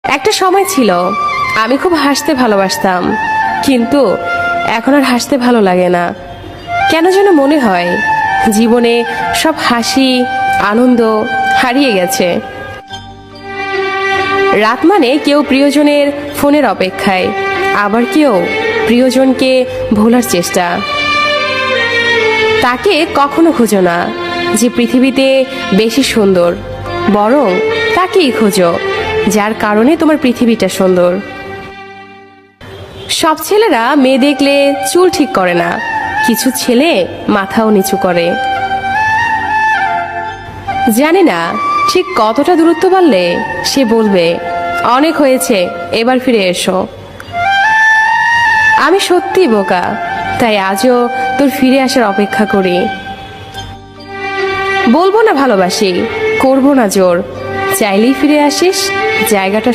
একটা সময় ছিল আমি খুব হাসতে ভালোবাসতাম, কিন্তু এখন আর হাসতে ভালো লাগে না। কেন যেন মনে হয় জীবনে সব হাসি আনন্দ হারিয়ে গেছে। রাত মানে কেউ প্রিয়জনের ফোনের অপেক্ষায়, আবার কেউ প্রিয়জনকে ভোলার চেষ্টা। তাকে কখনো খুঁজো না যে পৃথিবীতে বেশি সুন্দর, বরং তাকেই খোঁজো যার কারণে তোমার পৃথিবীটা সুন্দর। সব ছেলেরা মেয়ে দেখলে চুল ঠিক করে না, কিছু ছেলে মাথাও নিচু করে। জানি না ঠিক কতটা দূরত্ব বাড়লে সে বলবে অনেক হয়েছে, এবার ফিরে এসো। আমি সত্যি বোকা, তাই আজও তোর ফিরে আসার অপেক্ষা করি। বলবো না ভালোবাসি, করবো না জোর, চাইলেই ফিরে আসিস, জায়গাটা